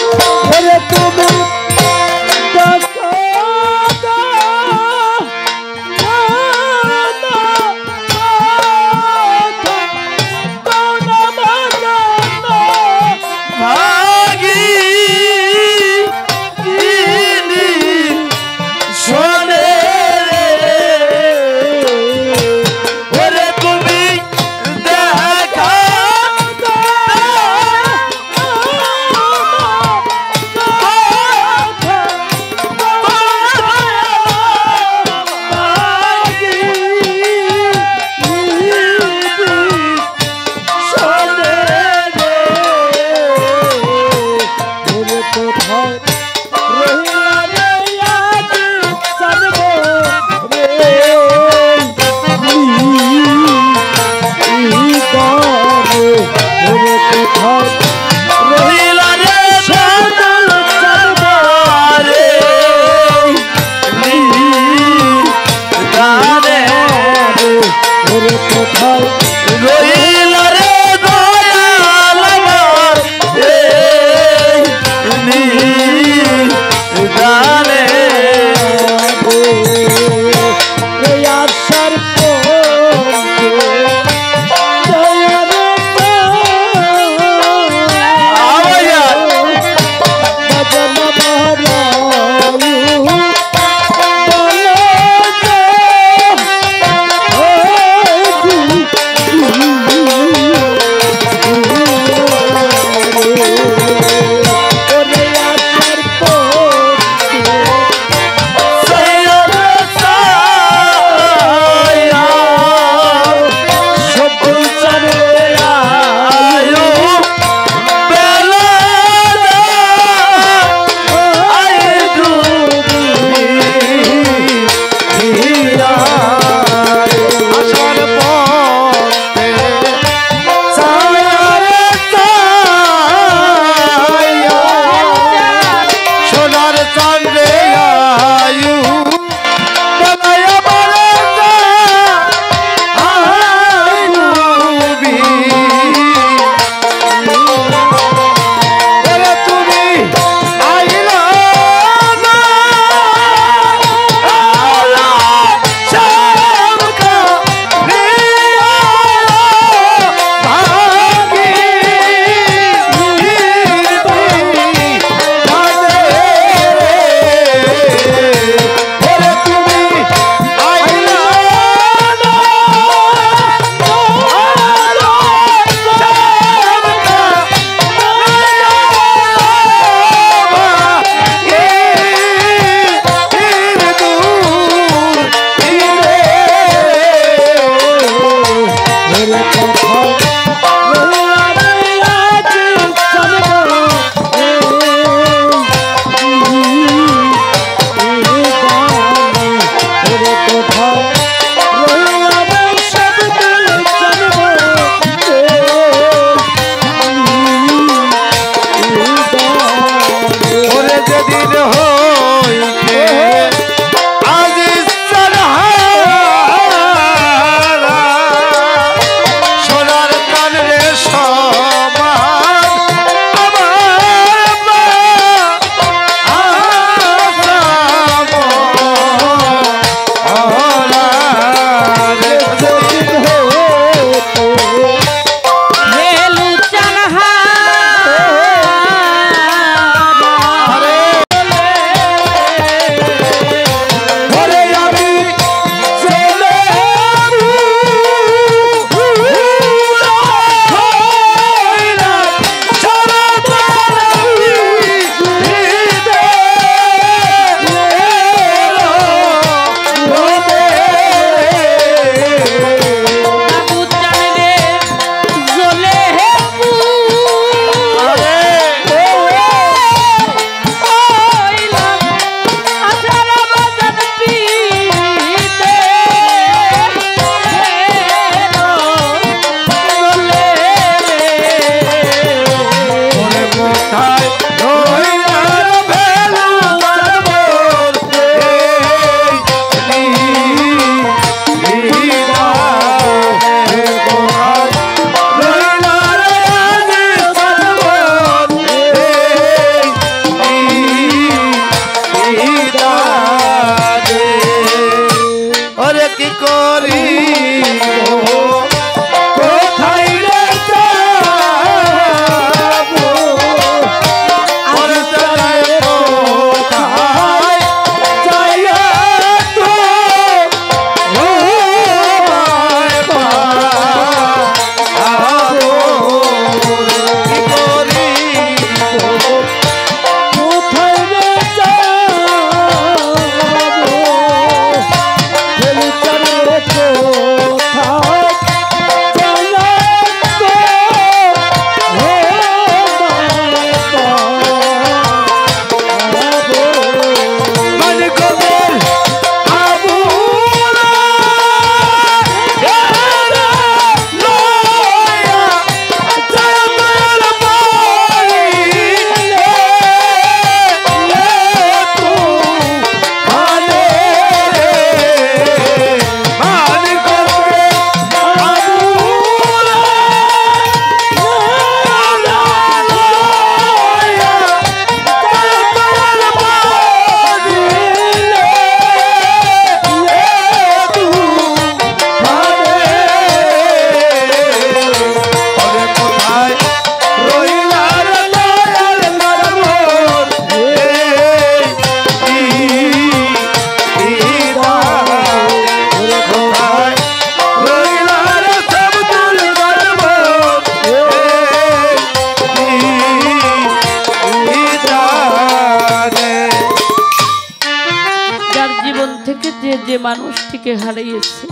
যে মানুষটিকে হারিয়েছে।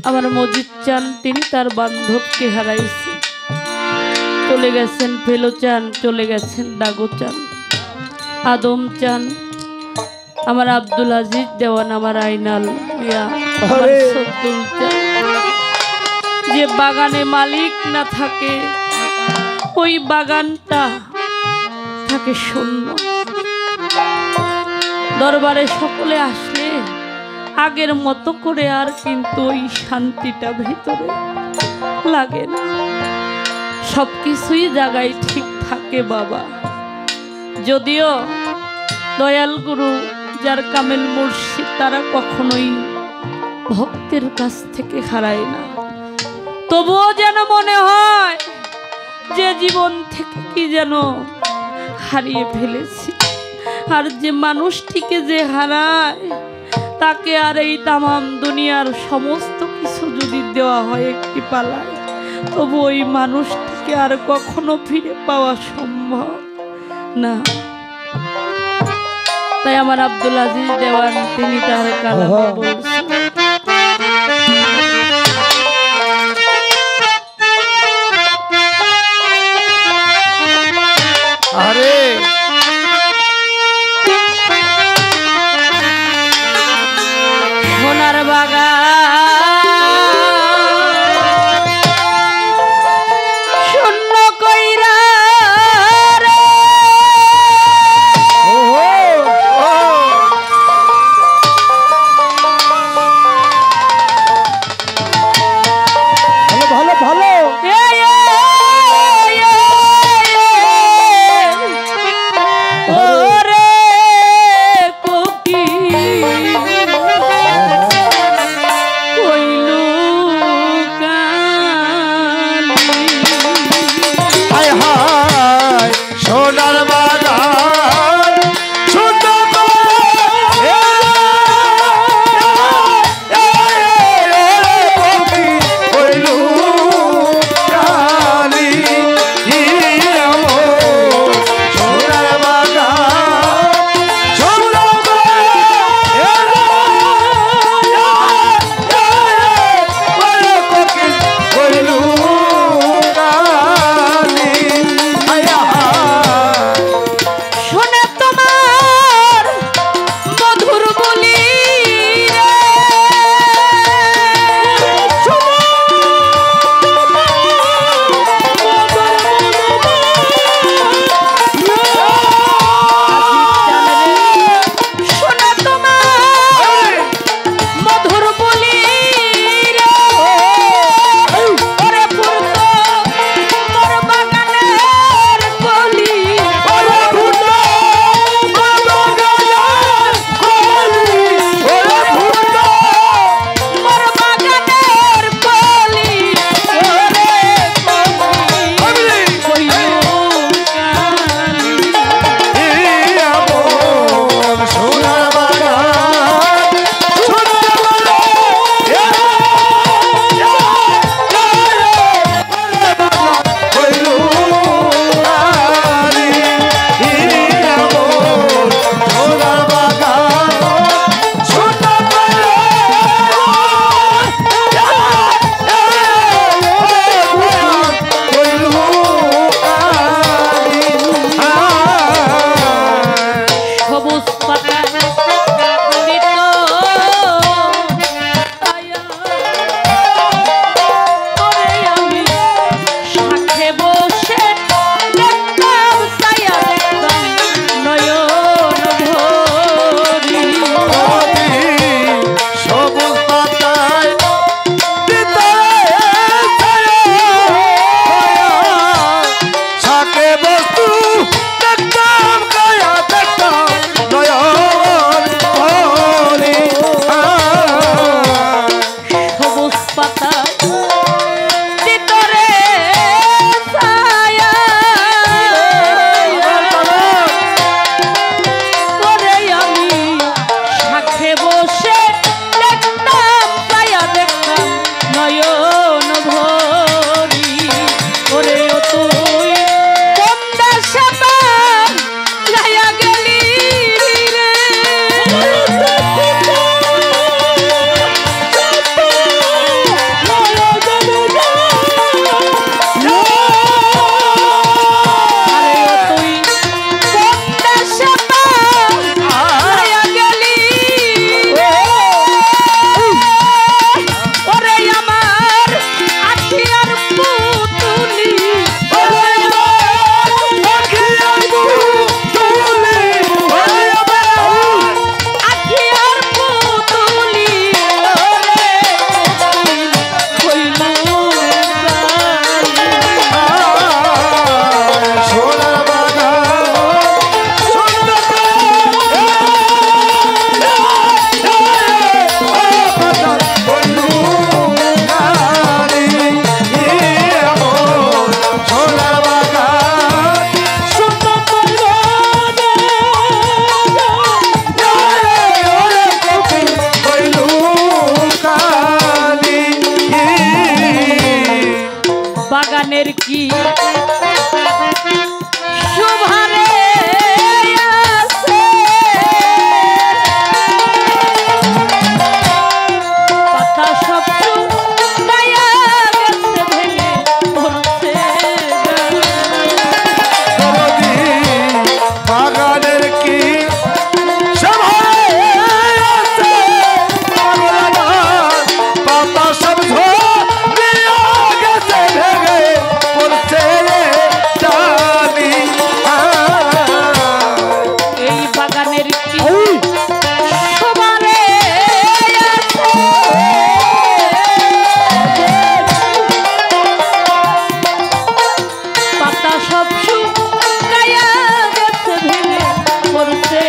আমার মজিদ চান তিনি তার বান্ধবকে হারাইছে। চলে গেছেন ফেলো চান, চলে গেছেন ডাগো চান, আদম চান, আমার আব্দুল আজিজ দেওয়ান, আমার আইনাল মিয়া, আমার সদ্দুল চান। যে বাগানে মালিক না থাকে ওই বাগানটা থাকে শূন্য। দরবারে সকলে আসলে আগের মতো করে আর কিন্তু ওই শান্তিটা ভিতরে লাগে না। সবকিছুই জায়গায় ঠিক থাকে বাবা। যদিও দয়াল গুরু যার কামেল মুর্শিদ তারা কখনোই ভক্তের কাছ থেকে হারায় না, তবুও যেন মনে হয় যে জীবন থেকে কি যেন হারিয়ে ফেলেছি। আর যে মানুষটিকে যে হারায় তাকে আর এই তামাম দুনিয়ার সমস্ত কিছু যদি দেওয়া হয় একটি পালায়, তবু ওই মানুষটিকে আর কখনো ফিরে পাওয়া সম্ভব না। তাই আমার আব্দুল আজিজ দেওয়ান তিনি তার কালামে বলছেন, আরে সোনার বাগান শূন্য কইরা রে, ভালো ভালো ভালো। কি শোভারে আছে পাতা সব শুকায়া গেছে ভেঙে পড়ছে দরদি বাগানের কি সভায় আছে পাগলাগান পাতা সব ঝরিয়া গেছে ভেঙে পড়ছে ডালি এই বাগানের কি শোভারে আছে পাতা সব শুকায়া গেছে ভেঙে পড়ছে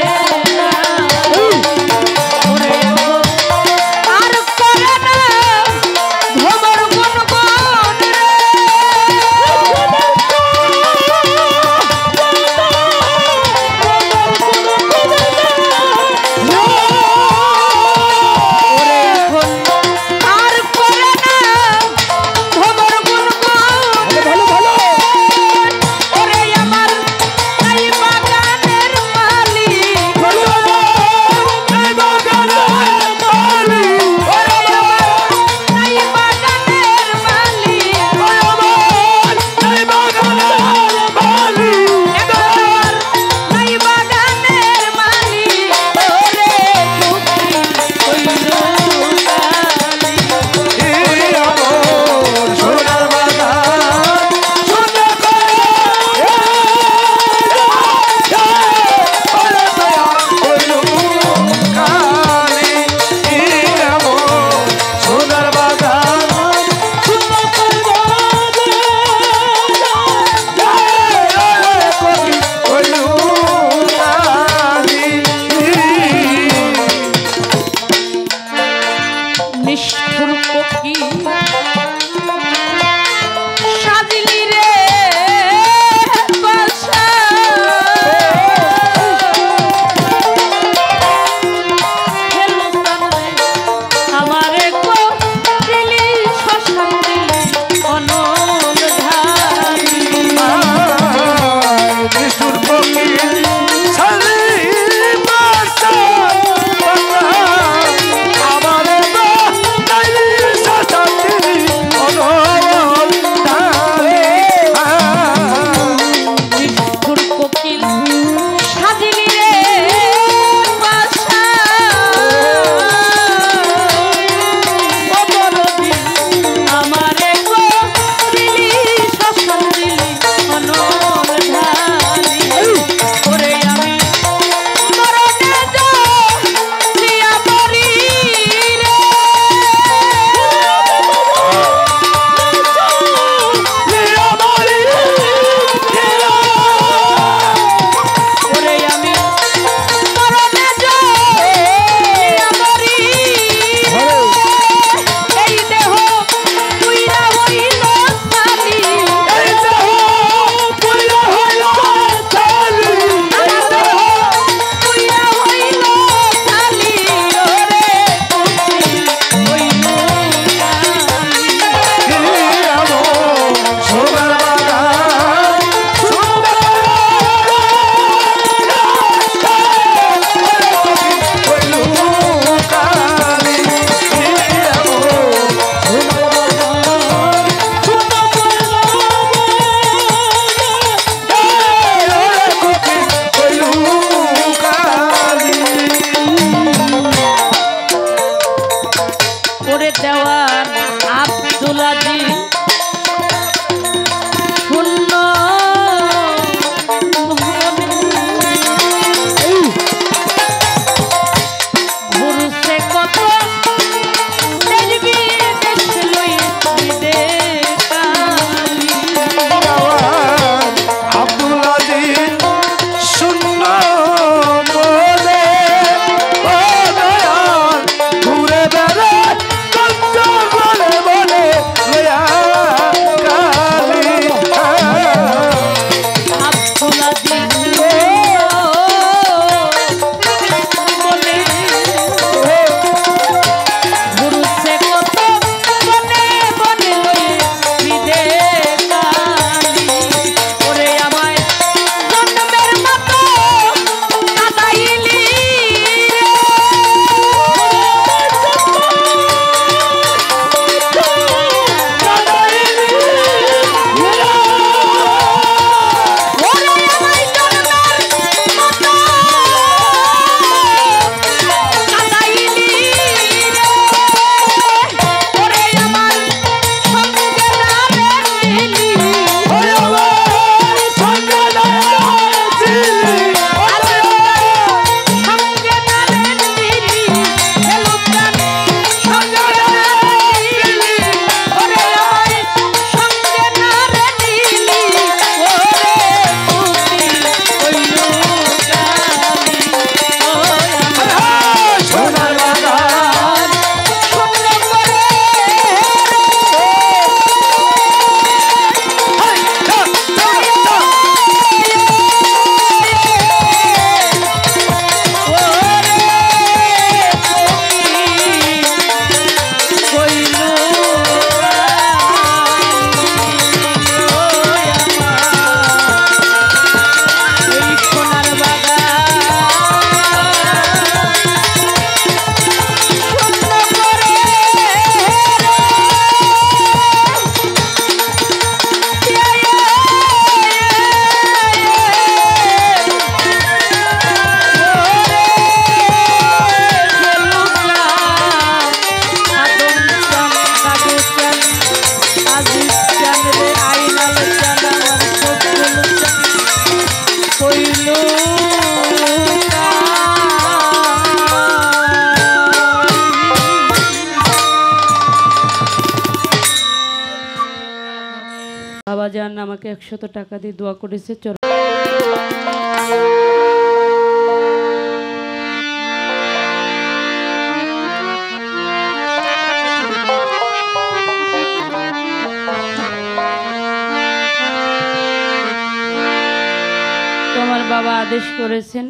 ওরে গো আর করে না ভ্রমর গুনগুন রে ওরে এখন আর করে না ভ্রমর গুনগুন ভালো ভালো ওরে আমার এই বাগানের মালিক এই বাগানের মালিক ওরে আমার এই বাগানের মালিক এই বাগানের মালিক একবার এই বাগানের মালিক ওরে খুশি হইল কালি এই আমর সোনার বাগান সোনা করে ওরে দয়া হইল কালি এই আমর সোনার বাগান সোনা করে কবি হইল কালি নিষ্ঠুর কোকি সাজিলি রে বাসা হেলো সামনে আমারে কো দিলি শ্মশান দিলি অনল ধারি নিষ্ঠুর ফকির সালি বাসা আমার নাইলি শান্তি অনল ধারে নিষ্ঠুর কোকিল সাজিলি রে বাসা অবরোধী আমারে গো দিলি শ্মশান দিলি অনল ধারি ওরে আমি মরণে দিয়া মরি রে ওরে আমি মরণে দিয়া মরি এই দেহ তুইরা হইল সালি তুইরা হইল সালি ওরে খুশি হইল কালি করে দেওয়ার আব্দুল আজিজ শূন্য ঘুরছে কত দেখবি দেশ লই বিদেশালি আব্দুল আজিজ শূন্য বলে ও দয়াল ঘুরে বেড়ায় কত বলে বলে লয়া কালি আব্দুল আজিজ বলে ঘুরছে কত বনে বনে লই বিদেশালি বাবাকে 100 টাকা দিয়ে দোয়া করেছে। তোমার বাবা আদেশ করেছেন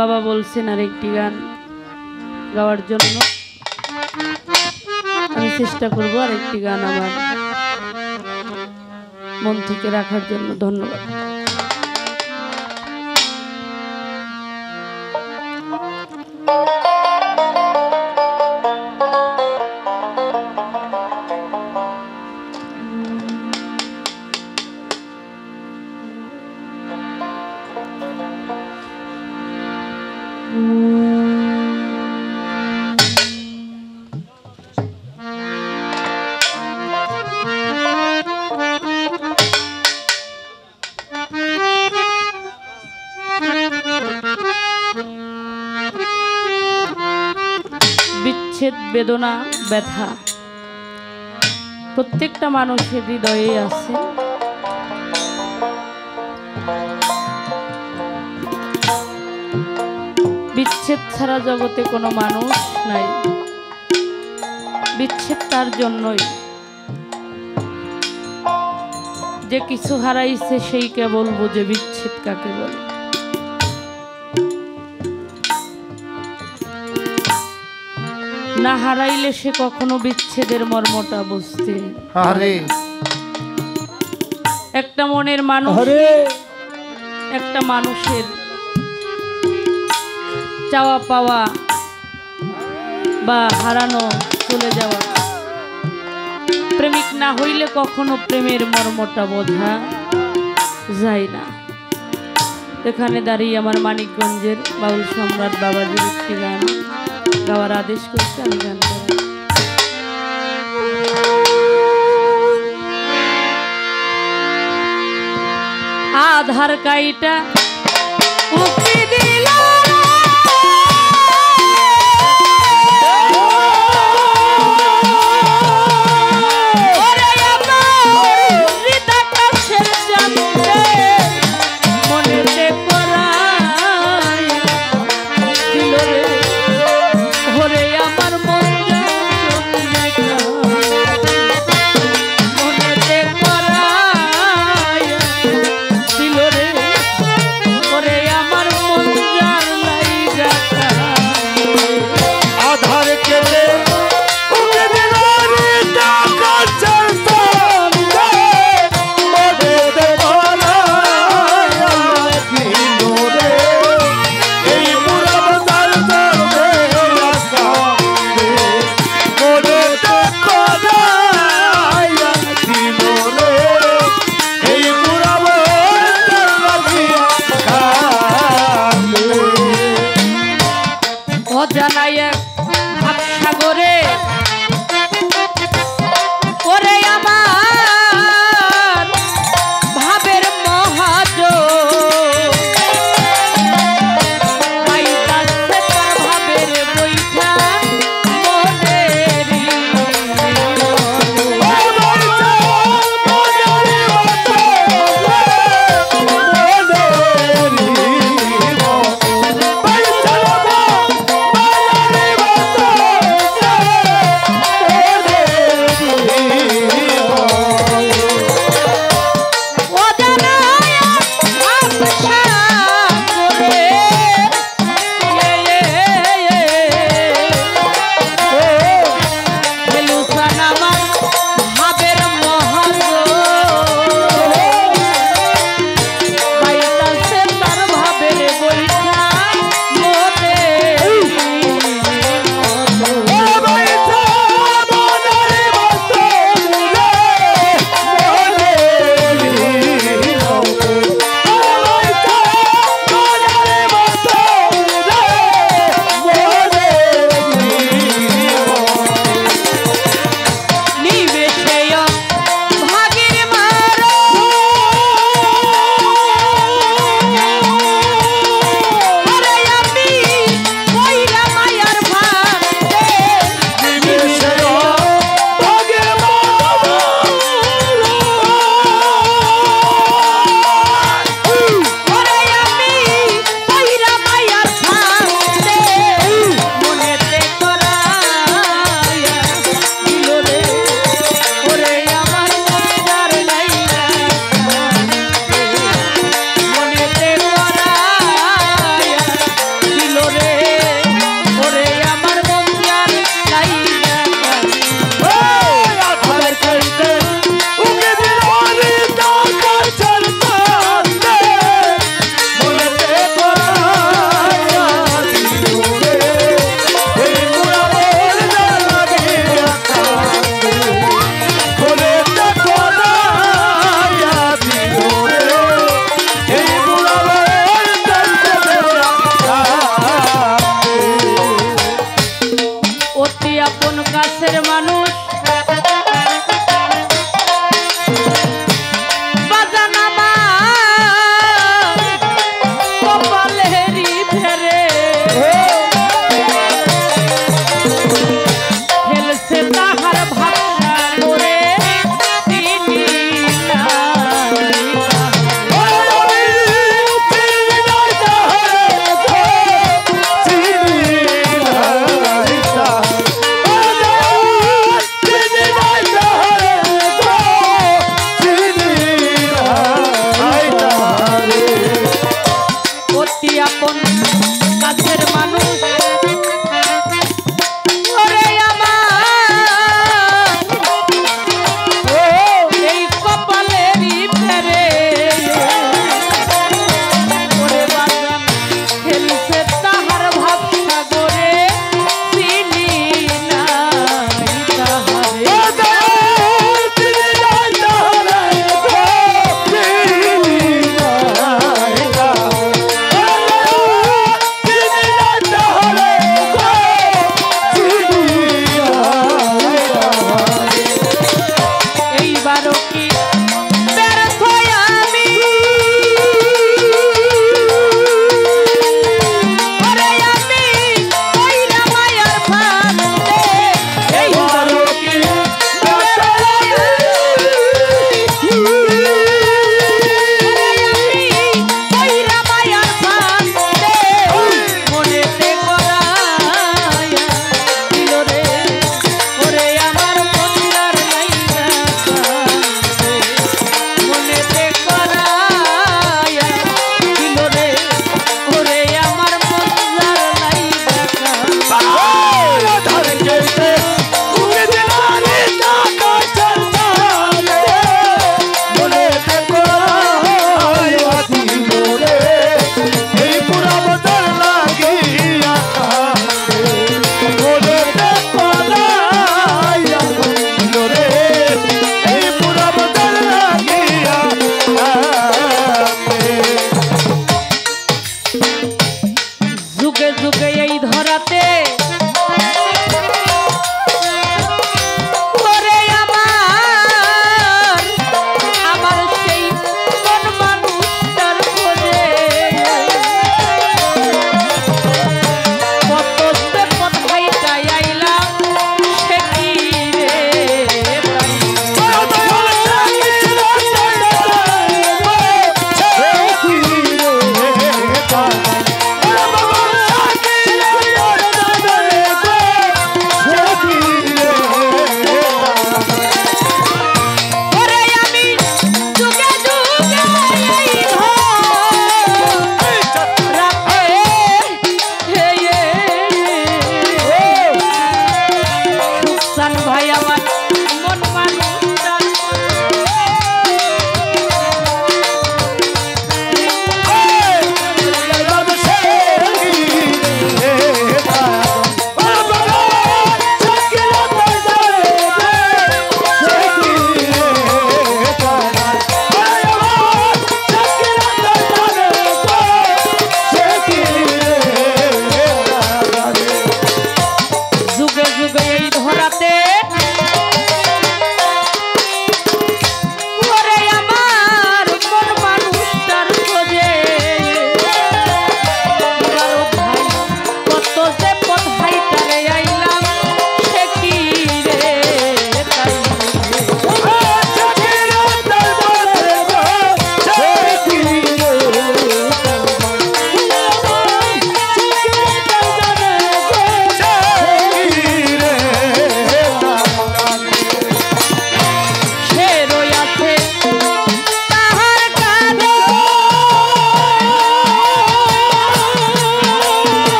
বাবা বলছেন আরেকটি গান গাওয়ার জন্য। আমি চেষ্টা করব আরেকটি গান আমার মন থেকে রাখার জন্য। ধন্যবাদ। বিচ্ছেদ বেদনা ব্যথা প্রত্যেকটা মানুষের হৃদয়ে আছে। বিচ্ছেদ ছাড়া জগতে কোনো মানুষ নাই। বিচ্ছেদ তার জন্যই যে কিছু হারাইছে সেই কেবল বোঝে বিচ্ছেদ কাকে বলে। না হারাইলে সে কখনো বিচ্ছেদের মর্মটা বুঝতে। একটা মনের মানুষ, একটা মানুষের চাওয়া পাওয়া বা হারানো চলে যাওয়া, প্রেমিক না হইলে কখনো প্রেমের মর্মটা বোঝা যায় না। এখানে দাঁড়িয়ে আমার মানিকগঞ্জের বাউল সম্রাট বাবাজির একটি গান গাওয়ার আদেশ করছে। আমি গান করি। আধার কাইটা